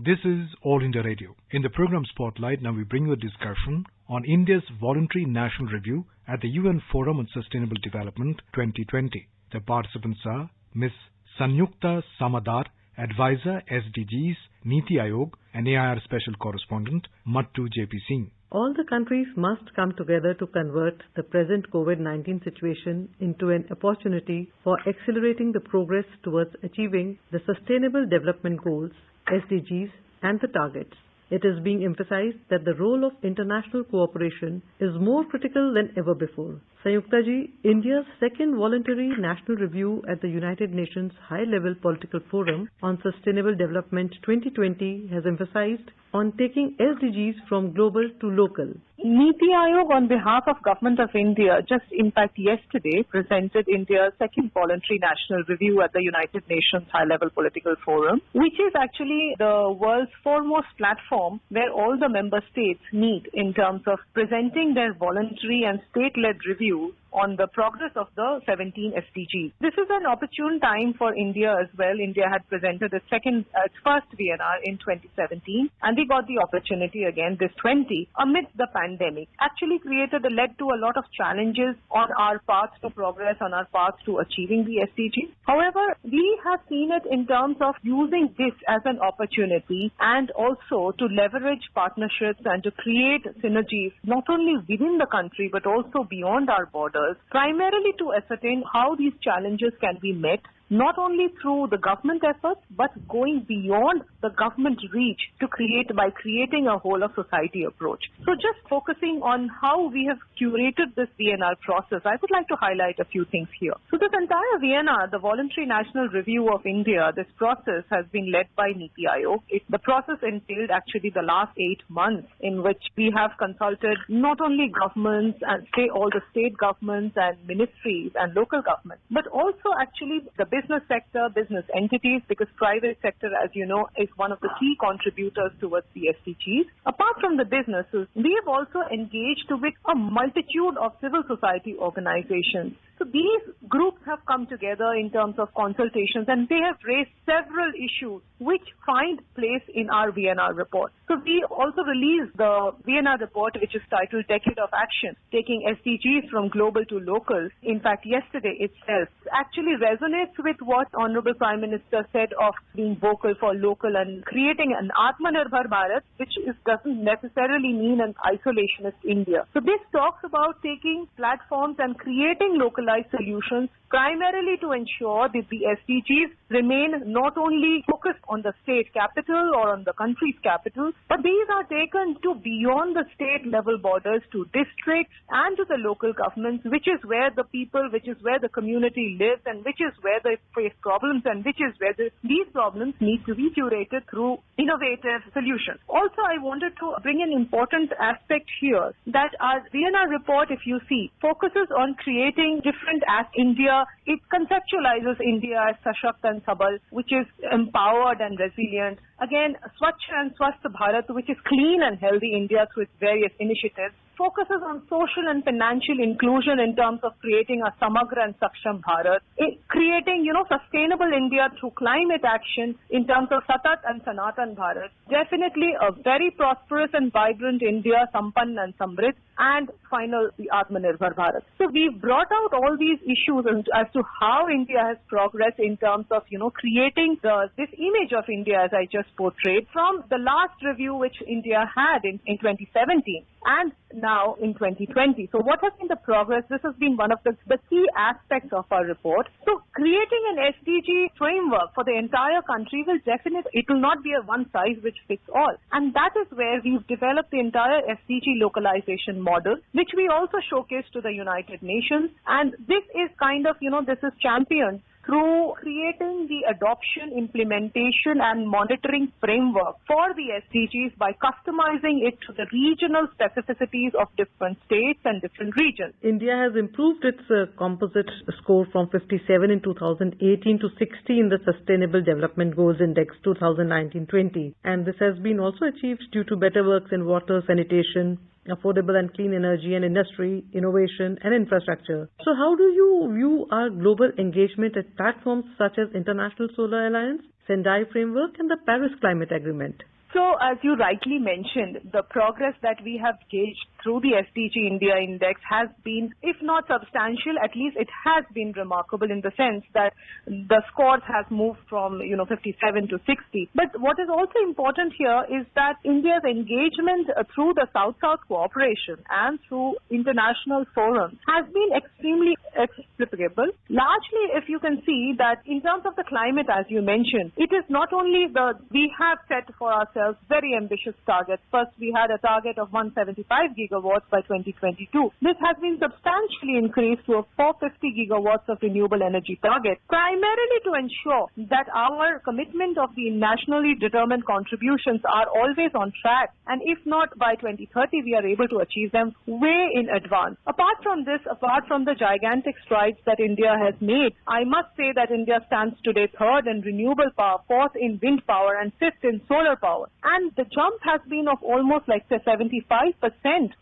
This is All India Radio. In the program Spotlight, now we bring you a discussion on India's voluntary national review at the UN Forum on Sustainable Development 2020. The participants are Ms. Sanyukta Samadar, Advisor SDGs, Niti Aayog, and AIR Special Correspondent Mattu JP Singh. All the countries must come together to convert the present COVID-19 situation into an opportunity for accelerating the progress towards achieving the Sustainable Development Goals, SDGs, and the targets. It is being emphasized that the role of international cooperation is more critical than ever before. Sanyukta ji, India's second voluntary national review at the United Nations High-Level Political Forum on Sustainable Development 2020 has emphasized on taking SDGs from global to local. Niti Aayog, on behalf of Government of India, just in fact yesterday presented India's second voluntary national review at the United Nations High-Level Political Forum, which is actually the world's foremost platform where all the member states meet in terms of presenting their voluntary and state-led review on the progress of the 17 SDGs. This is an opportune time for India as well. India had presented its first VNR in 2017, and we got the opportunity again this 20 amidst the pandemic. Actually led to a lot of challenges on our path to progress, on our path to achieving the SDGs. However, we have seen it in terms of using this as an opportunity and also to leverage partnerships and to create synergies not only within the country but also beyond our borders, primarily to ascertain how these challenges can be met, not only through the government efforts, but going beyond the government reach by creating a whole of society approach. So just focusing on how we have curated this VNR process, I would like to highlight a few things here. So this entire VNR, the Voluntary National Review of India, this process has been led by Niti Aayog. The process entailed actually the last 8 months in which we have consulted not only governments and all the state governments and ministries and local governments, but also actually the business sector, business entities, because private sector, as you know, is one of the key contributors towards the SDGs. Apart from the businesses, we have also engaged with a multitude of civil society organizations. So these groups have come together in terms of consultations, and they have raised several issues which find place in our VNR report. So we also released the VNR report, which is titled Decade of Action, taking SDGs from global to local. In fact, yesterday itself actually resonates with what Honorable Prime Minister said of being vocal for local and creating an Atmanirbhar Bharat, which doesn't necessarily mean an isolationist India. So this talks about taking platforms and creating localized solutions primarily to ensure that the SDGs remain not only focused on the state capital or on the country's capital, but these are taken to beyond the state level borders to districts and to the local governments, which is where the people, which is where the community lives, and which is where they face problems, and which is where these problems need to be curated through innovative solutions. Also, I wanted to bring an important aspect here that our VNR report, if you see, focuses on creating different as India. It conceptualizes India as Sashakt and Sabal, which is empowered and resilient. Again, Swachh and Swasth Bharat, which is clean and healthy India through its various initiatives, focuses on social and financial inclusion in terms of creating a Samagra and Saksham Bharat, creating, sustainable India through climate action in terms of Satat and Sanatan Bharat. Definitely a very prosperous and vibrant India, Sampann and Samrit, and final, the Atmanirbhar Bharat. So we've brought out all these issues as to how India has progressed in terms of, creating this image of India as I just portrayed from the last review which India had in 2017 and now in 2020. So what has been the progress? This has been one of the key aspects of our report. So creating an SDG framework for the entire country it will not be a one size which fits all. And that is where we've developed the entire SDG localization model, which we also showcased to the United Nations. And this is this is championed through creating the adoption, implementation and monitoring framework for the SDGs by customizing it to the regional specificities of different states and different regions. India has improved its composite score from 57 in 2018 to 60 in the Sustainable Development Goals Index 2019-20. And this has been also achieved due to better works in water, sanitation, affordable and clean energy and industry, innovation and infrastructure. So how do you view our global engagement at platforms such as International Solar Alliance? Sendai Framework and the Paris Climate Agreement? So, as you rightly mentioned, the progress that we have gauged through the SDG India Index has been, if not substantial, at least it has been remarkable in the sense that the scores have moved from, 57 to 60. But what is also important here is that India's engagement through the South-South cooperation and through international forums has been extremely explicable. Largely, if you can see that in terms of the climate, as you mentioned, it is not only we have set for ourselves very ambitious targets. First, we had a target of 175 gigawatts by 2022. This has been substantially increased to a 450 gigawatts of renewable energy target, primarily to ensure that our commitment of the nationally determined contributions are always on track, and if not by 2030, we are able to achieve them way in advance. Apart from this, apart from the gigantic strides that India has made, I must say that India stands today third in renewable power, fourth in wind power, and fifth in solar power. And the jump has been of almost like say 75%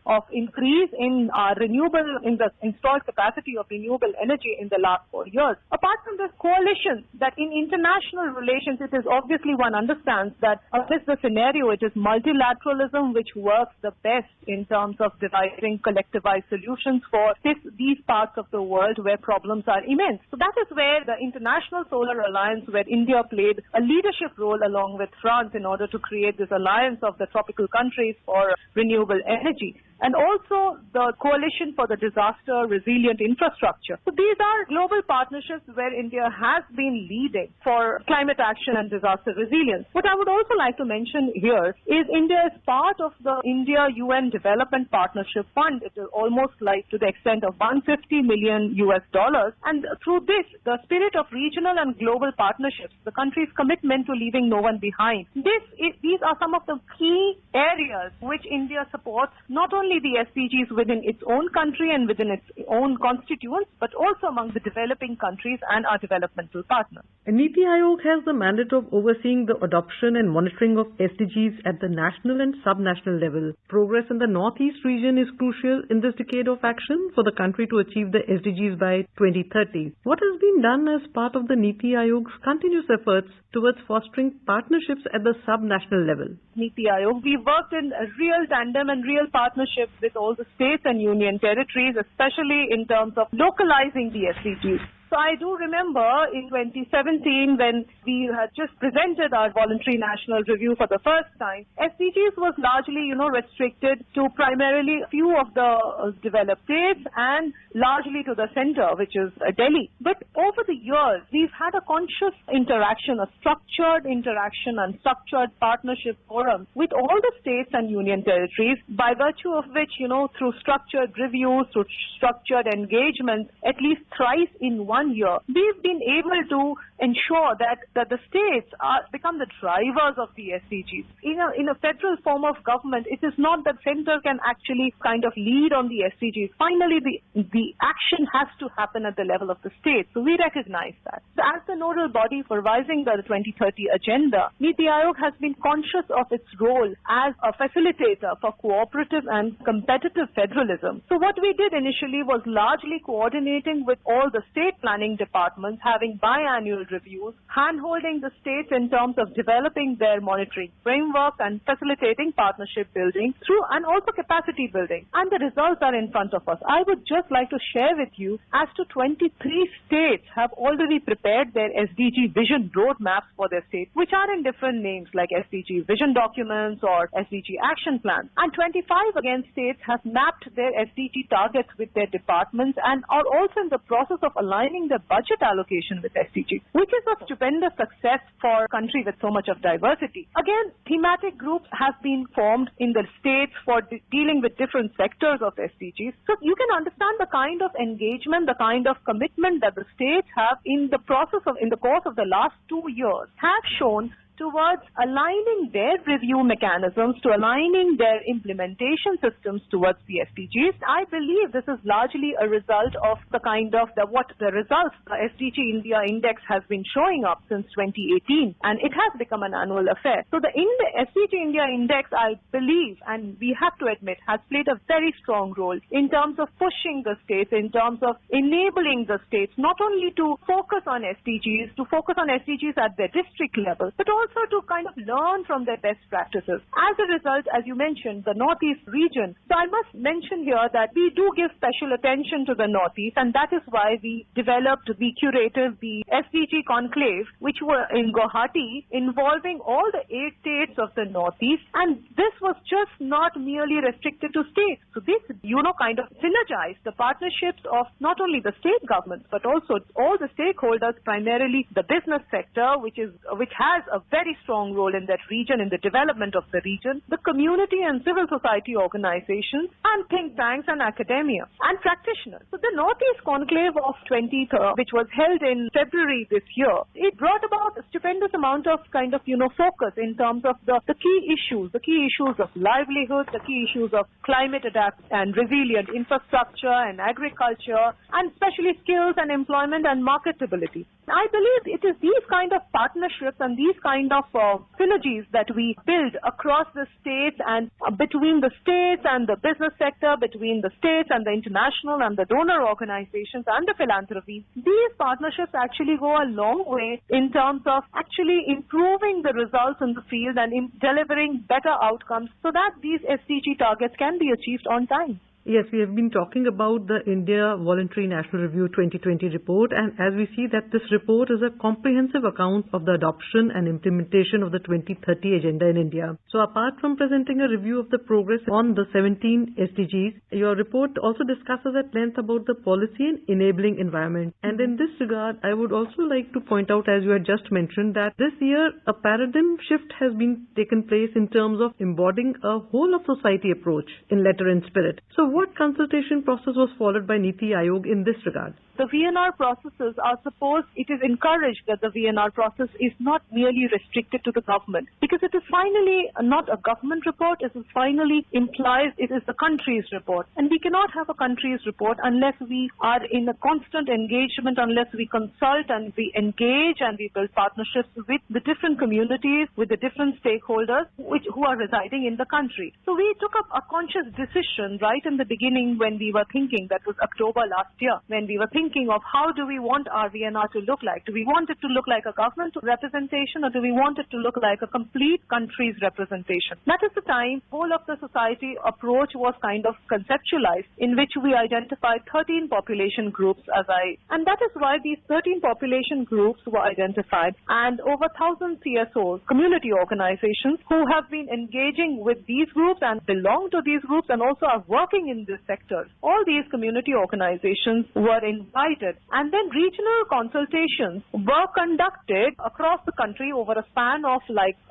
of increase in the installed capacity of renewable energy in the last 4 years. Apart from this coalition, that in international relations, it is obviously one understands that this the scenario, it is multilateralism which works the best in terms of devising collectivized solutions for these parts of the world where problems are immense. So that is where the International Solar Alliance, where India played a leadership role along with France in order to create this alliance of the tropical countries for renewable energy, and also the Coalition for the Disaster Resilient Infrastructure. So these are global partnerships where India has been leading for climate action and disaster resilience. What I would also like to mention here is India is part of the India-UN Development Partnership Fund. It is almost like to the extent of $150 million US, and through this, the spirit of regional and global partnerships, the country's commitment to leaving no one behind. These are some of the key areas which India supports, not only the SDGs within its own country and within its own constituents, but also among the developing countries and our developmental partners. NITI Aayog has the mandate of overseeing the adoption and monitoring of SDGs at the national and sub-national level. Progress in the Northeast region is crucial in this decade of action for the country to achieve the SDGs by 2030. What has been done as part of the NITI Aayog's continuous efforts towards fostering partnerships at the sub-national level? NITI Aayog, we worked in a real tandem and real partnership with all the states and union territories, especially in terms of localizing the SDGs. So I do remember in 2017 when we had just presented our voluntary national review for the first time, SDGs was largely, restricted to primarily a few of the developed states and largely to the center, which is Delhi. But over the years, we've had a conscious interaction, a structured interaction and structured partnership forum with all the states and union territories, by virtue of which, through structured reviews, through structured engagements, at least thrice in 1 year, we've been able to ensure that the states become the drivers of the SDGs. In a federal form of government, it is not that center can actually kind of lead on the SDGs. Finally, the action has to happen at the level of the state. So we recognize that. So as the nodal body for revising the 2030 agenda, NITI Aayog has been conscious of its role as a facilitator for cooperative and competitive federalism. So what we did initially was largely coordinating with all the state planning departments, having biannual reviews, hand-holding the states in terms of developing their monitoring framework and facilitating partnership building through and also capacity building. And the results are in front of us. I would just like to share with you as to 23 states have already prepared their SDG vision roadmaps for their states, which are in different names like SDG vision documents or SDG action plans. And 25 again states have mapped their SDG targets with their departments and are also in the process of aligning the budget allocation with SDG, which is a stupendous success for a country with so much of diversity. Again, thematic groups have been formed in the states for dealing with different sectors of SDGs. So you can understand the kind of engagement, the kind of commitment that the states have in the course of the last 2 years have shown towards aligning their review mechanisms, to aligning their implementation systems towards the SDGs. I believe this is largely a result of the results the SDG India Index has been showing up since 2018, and it has become an annual affair. So the SDG India Index, I believe, and we have to admit, has played a very strong role in terms of pushing the states, in terms of enabling the states not only to focus on SDGs, at their district level, but also to kind of learn from their best practices. As a result, as you mentioned, the Northeast region. So I must mention here that we do give special attention to the Northeast, and that is why we curated the SDG Conclave, which were in Guwahati, involving all the 8 states of the Northeast. And this was just not merely restricted to states. So this, kind of synergized the partnerships of not only the state governments, but also all the stakeholders, primarily the business sector, which has a very strong role in that region, in the development of the region, the community and civil society organizations, and think tanks and academia and practitioners. So the Northeast Conclave of 2013, which was held in February this year, it brought about a stupendous amount of focus in terms of the key issues of livelihood, the key issues of climate adapt and resilient infrastructure and agriculture, and especially skills and employment and marketability. I believe it is these kind of partnerships and these kind of synergies that we build across the states and between the states and the business sector, between the states and the international and the donor organizations and the philanthropy. These partnerships actually go a long way in terms of actually improving the results in the field and in delivering better outcomes so that these SDG targets can be achieved on time. Yes, we have been talking about the India Voluntary National Review 2020 report, and as we see that this report is a comprehensive account of the adoption and implementation of the 2030 agenda in India. So apart from presenting a review of the progress on the 17 SDGs, your report also discusses at length about the policy and enabling environment. And in this regard, I would also like to point out, as you had just mentioned, that this year a paradigm shift has been taken place in terms of embodying a whole of society approach in letter and spirit. So what consultation process was followed by NITI Aayog in this regard? The VNR processes are it is encouraged that the VNR process is not merely restricted to the government, because it is finally not a government report, it is finally implies it is the country's report. And we cannot have a country's report unless we are in a constant engagement, unless we consult and we engage and we build partnerships with the different communities, with the different stakeholders who are residing in the country. So we took up a conscious decision right in the beginning when we were thinking, that was October last year, when we were thinking of how do we want our VNR to look like. Do we want it to look like a government representation, or do we want it to look like a complete country's representation? That is the time whole of the society approach was kind of conceptualized, in which we identified 13 population groups and that is why these 13 population groups were identified, and over 1,000 CSOs, community organizations, who have been engaging with these groups and belong to these groups and also are working in this sector. All these community organizations were invited, and then regional consultations were conducted across the country over a span of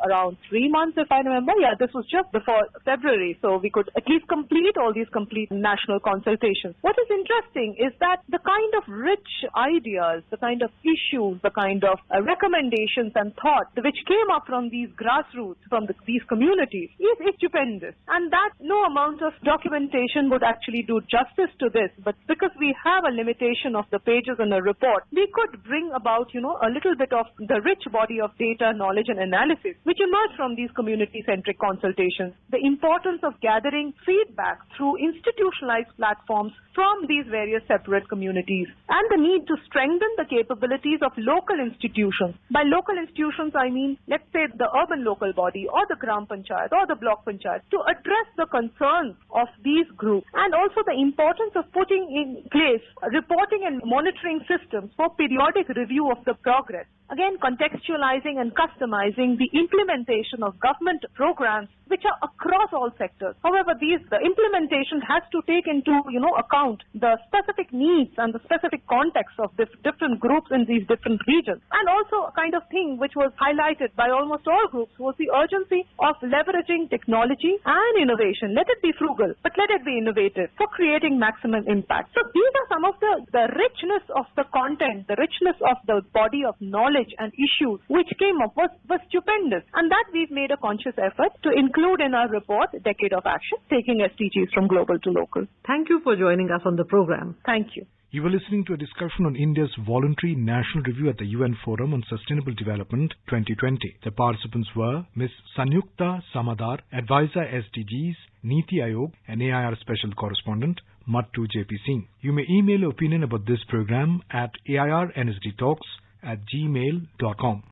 around 3 months, if I remember. Yeah, this was just before February, so we could at least complete all these national consultations. What is interesting is that the kind of rich ideas, the kind of issues, the kind of recommendations and thought which came up from these grassroots, from these communities is stupendous, and that no amount of documentation would actually do justice to this. But because we have a limitation of the pages in a report, we could bring about, a little bit of the rich body of data, knowledge and analysis which emerged from these community-centric consultations. The importance of gathering feedback through institutionalized platforms from these various separate communities, and the need to strengthen the capabilities of local institutions. By local institutions, I mean, let's say the urban local body or the Gram Panchayat or the Block Panchayat, to address the concerns of these groups, and also the importance of putting in place reporting and monitoring systems for periodic review of the progress. Again, contextualizing and customizing the implementation of government programs which are across all sectors. However, the implementation has to take into account the specific needs and the specific context of different groups in these different regions. And also a kind of thing which was highlighted by almost all groups was the urgency of leveraging technology and innovation. Let it be frugal, but let it be innovative for creating maximum impact. So these are some of the richness of the content, the richness of the body of knowledge knowledge and issues which came up was stupendous. And that we've made a conscious effort to include in our report, Decade of Action, taking SDGs from global to local. Thank you for joining us on the program. Thank you. You were listening to a discussion on India's voluntary national review at the UN Forum on Sustainable Development 2020. The participants were Ms. Sanyukta Samadar, Advisor SDGs, Niti Aayog, and AIR Special Correspondent, Mattu JP Singh. You may email your opinion about this program at airnsdtalks@gmail.com.